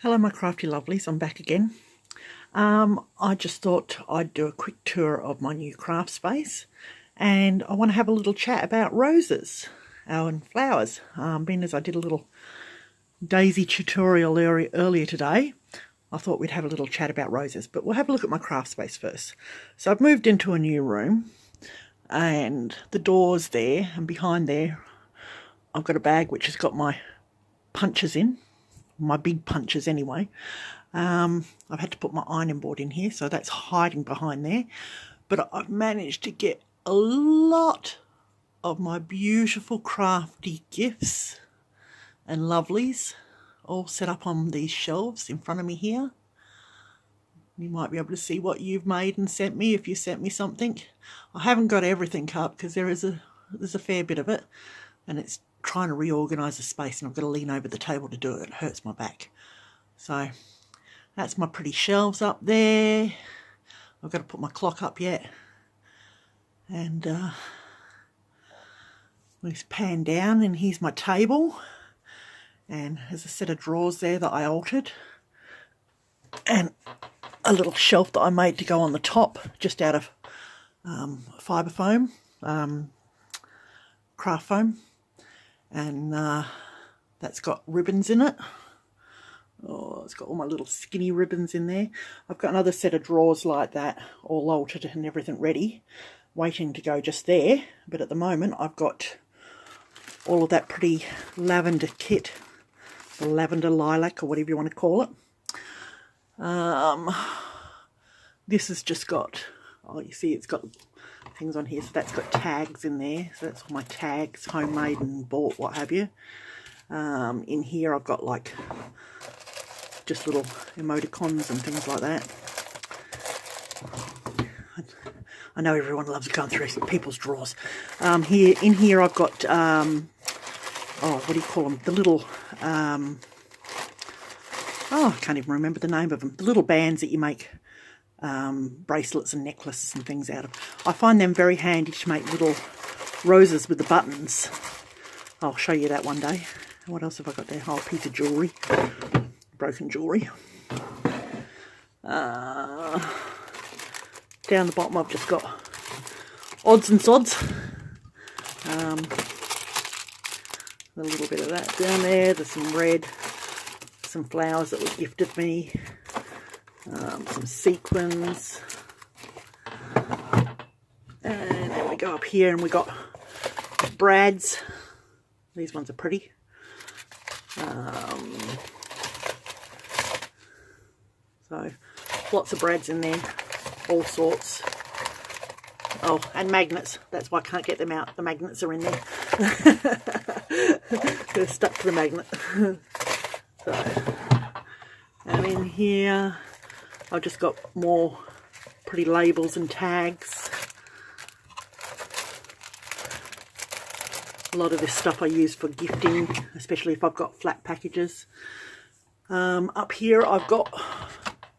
Hello my crafty lovelies, I'm back again. I just thought I'd do a quick tour of my new craft space, and I want to have a little chat about roses and flowers. Being as I did a little daisy tutorial earlier today, I thought we'd have a little chat about roses, but we'll have a look at my craft space first. So I've moved into a new room, and the door's there, and behind there I've got a bag which has got my punches in. My big punches anyway. I've had to put my ironing board in here, so that's hiding behind there. But I've managed to get a lot of my beautiful crafty gifts and lovelies all set up on these shelves in front of me here. You might be able to see what you've made and sent me if you sent me something. I haven't got everything up because there's a fair bit of it, and it's trying to reorganise the space, and I've got to lean over the table to do it. It hurts my back. So that's my pretty shelves up there. I've got to put my clock up yet. And let's pan down, and here's my table. And there's a set of drawers there that I altered. And a little shelf that I made to go on the top, just out of fibre foam, craft foam. And that's got ribbons in it. Oh, it's got all my little skinny ribbons in there. I've got another set of drawers like that, all altered and everything ready, waiting to go just there. But at the moment I've got all of that pretty lavender kit, the lavender lilac or whatever you want to call it. This has just got, oh, you see it's got things on here, so that's got tags in there, so that's all my tags, homemade and bought, what have you. In here I've got like just little emoticons and things like that. I know everyone loves going through people's drawers. In here I've got oh, what do you call them, the little oh, I can't even remember the name of them, the little bands that you make bracelets and necklaces and things out of. I find them very handy to make little roses with the buttons. I'll show you that one day. What else have I got there? Oh, a piece of jewellery, broken jewellery. Down the bottom I've just got odds and sods. A little bit of that down there. There's some red, some flowers that were gifted me. Some sequins, and then we go up here and we got brads. These ones are pretty. So lots of brads in there, all sorts. Oh, and magnets. That's why I can't get them out. The magnets are in there. They're stuck to the magnet. So, and in here I've just got more pretty labels and tags. A lot of this stuff I use for gifting, especially if I've got flat packages. Up here I've got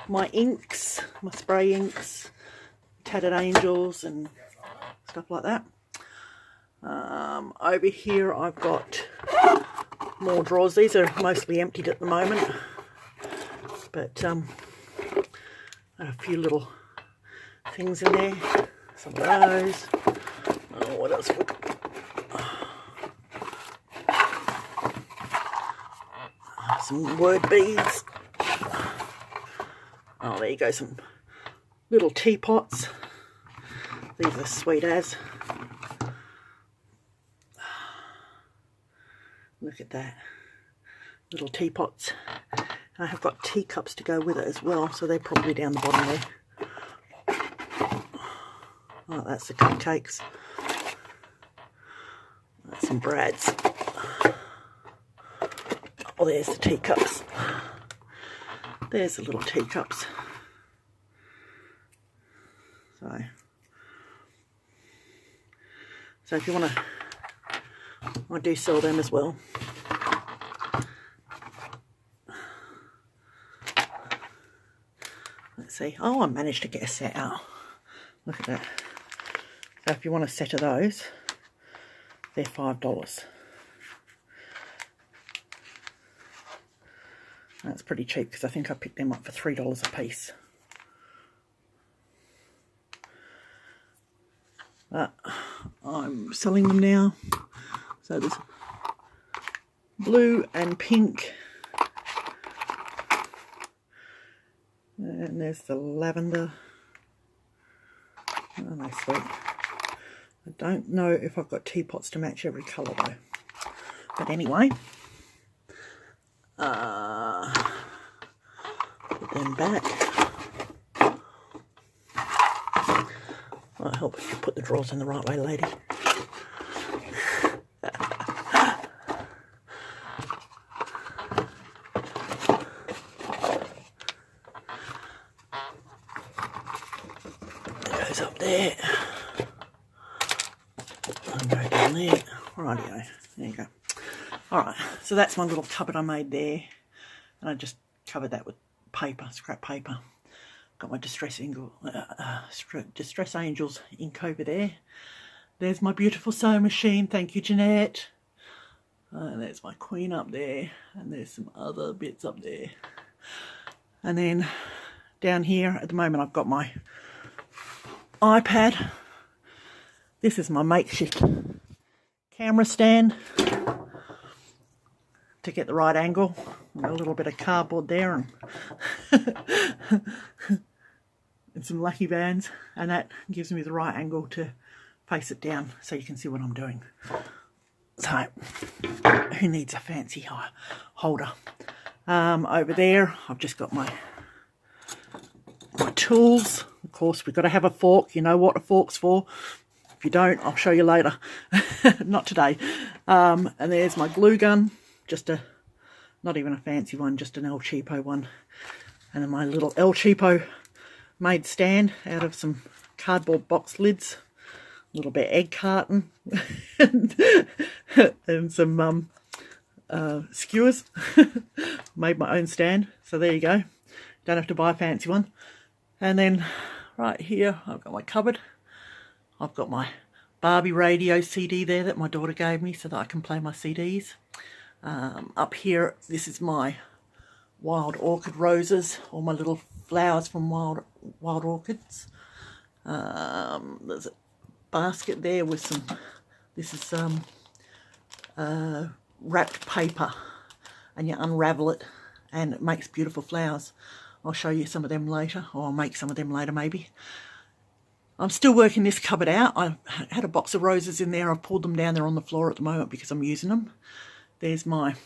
my inks, my spray inks, tattered angels and stuff like that. Over here I've got more drawers. These are mostly emptied at the moment, but a few little things in there, some of those. Oh, what else? Some word beads. Oh, there you go, some little teapots. These are sweet as. Look at that. Little teapots. I have got teacups to go with it as well, so they're probably down the bottom there. Oh, that's the cupcakes. That's some brads. Oh, there's the teacups. There's the little teacups. So if you want to, I do sell them as well. Let's see. Oh, I managed to get a set out. Look at that. So if you want a set of those, they're $5. That's pretty cheap because I think I picked them up for $3 a piece. But I'm selling them now. So there's blue and pink. And there's the lavender. Oh, they're sweet. I don't know if I've got teapots to match every colour though. But anyway, put them back. I'll help if you put the drawers in the right way, lady. It goes up there. And go down there. Rightio. There you go. Alright, so that's my little cupboard I made there. And I just covered that with paper, scrap paper. Got my Distress Angels ink over there. There's my beautiful sewing machine. Thank you, Jeanette. And there's my queen up there. And there's some other bits up there. And then down here, at the moment, I've got my iPad. This is my makeshift camera stand to get the right angle. And a little bit of cardboard there and, and some lucky bands, and that gives me the right angle to face it down so you can see what I'm doing. So who needs a fancy holder? Over there I've just got my tools. Of course, we've got to have a fork. You know what a fork's for. If you don't, I'll show you later. Not today. And there's my glue gun, just not even a fancy one, just an El Cheapo one. And then my little El Cheapo made stand out of some cardboard box lids, a little bit of egg carton, and some skewers. Made my own stand, so there you go. Don't have to buy a fancy one. And then right here I've got my cupboard. I've got my Barbie radio CD there that my daughter gave me so that I can play my CDs. Up here, this is my wild orchid roses, all my little flowers from wild orchids. There's a basket there with some, this is wrapped paper, and you unravel it and it makes beautiful flowers. I'll show you some of them later, or I'll make some of them later maybe. I'm still working this cupboard out. I had a box of roses in there. I've pulled them down. They're on the floor at the moment because I'm using them. There's my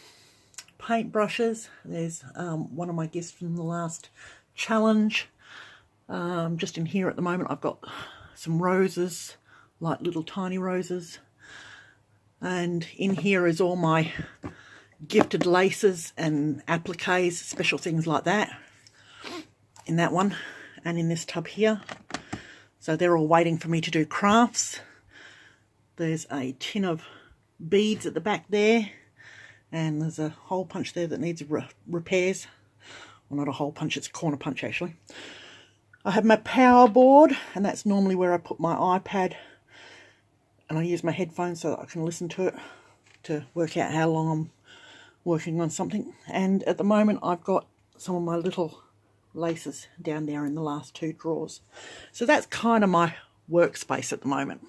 paint brushes. There's one of my gifts from the last challenge. Just in here at the moment I've got some roses, like little tiny roses. And in here is all my gifted laces and appliques, special things like that. In that one and in this tub here. So they're all waiting for me to do crafts. There's a tin of beads at the back there. And there's a hole punch there that needs repairs. Well, not a hole punch, it's a corner punch actually. I have my power board, and that's normally where I put my iPad. And I use my headphones so that I can listen to it to work out how long I'm working on something. And at the moment I've got some of my little laces down there in the last two drawers. So that's kind of my workspace at the moment.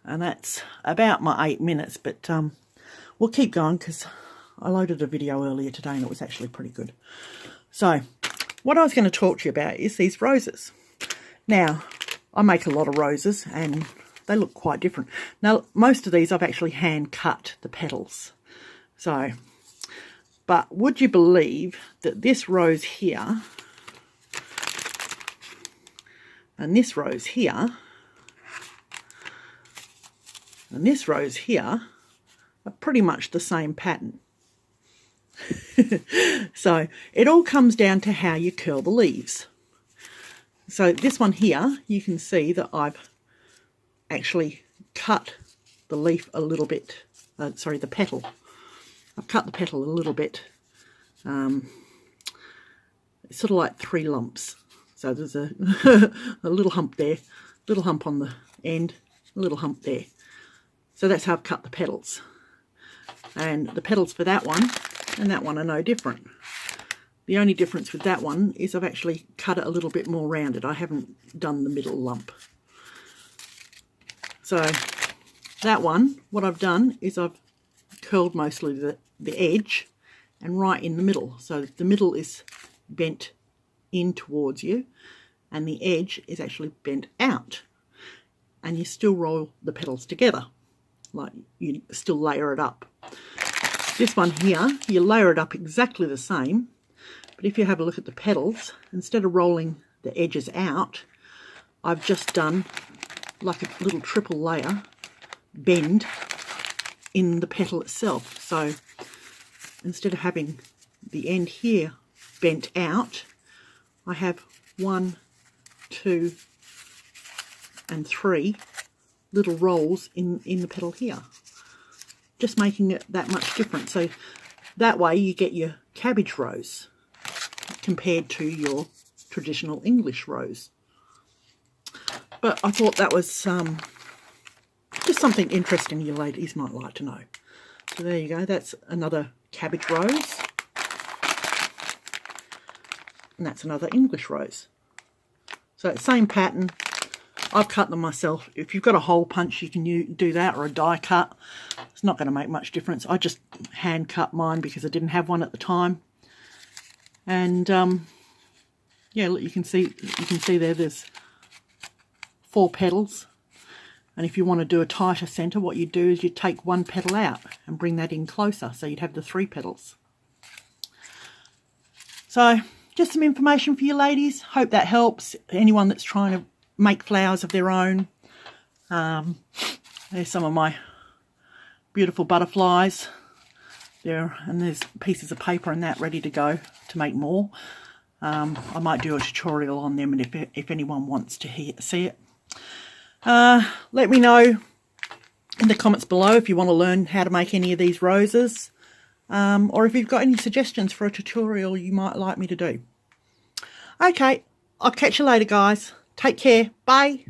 And that's about my 8 minutes, but we'll keep going because I loaded a video earlier today and it was actually pretty good. So what I was going to talk to you about is these roses. Now, I make a lot of roses and they look quite different. Now, most of these I've actually hand cut the petals. So, but would you believe that this rose here and this rose here and this rose here are pretty much the same pattern. So it all comes down to how you curl the leaves. So this one here, you can see that I've actually cut the leaf a little bit, sorry, the petal. I've cut the petal a little bit. It's sort of like 3 lumps. So there's a, a little hump there, little hump on the end, a little hump there. So that's how I've cut the petals. And the petals for that one and that one are no different. The only difference with that one is I've actually cut it a little bit more rounded. I haven't done the middle lump. So that one, what I've done is I've curled mostly the edge and right in the middle. So the middle is bent in towards you and the edge is actually bent out. And you still roll the petals together, like you still layer it up. This one here, you layer it up exactly the same, but if you have a look at the petals, instead of rolling the edges out, I've just done like a little triple layer bend in the petal itself. So instead of having the end here bent out, I have 1, 2, and 3 little rolls in the petal here, just making it that much different. So that way you get your cabbage rose compared to your traditional English rose. But I thought that was just something interesting you ladies might like to know. So there you go, that's another cabbage rose. And that's another English rose. So same pattern. I've cut them myself. If you've got a hole punch, you can do that, or a die cut. It's not going to make much difference. I just hand cut mine because I didn't have one at the time. And yeah, look, you can see there's 4 petals. And if you want to do a tighter centre, what you do is you take 1 petal out and bring that in closer, so you'd have the 3 petals. So just some information for you ladies. Hope that helps anyone that's trying to make flowers of their own. There's some of my beautiful butterflies there, and there's pieces of paper and that ready to go to make more. I might do a tutorial on them, and if anyone wants to see it, let me know in the comments below if you want to learn how to make any of these roses, or if you've got any suggestions for a tutorial you might like me to do. Okay, I'll catch you later guys. Take care. Bye.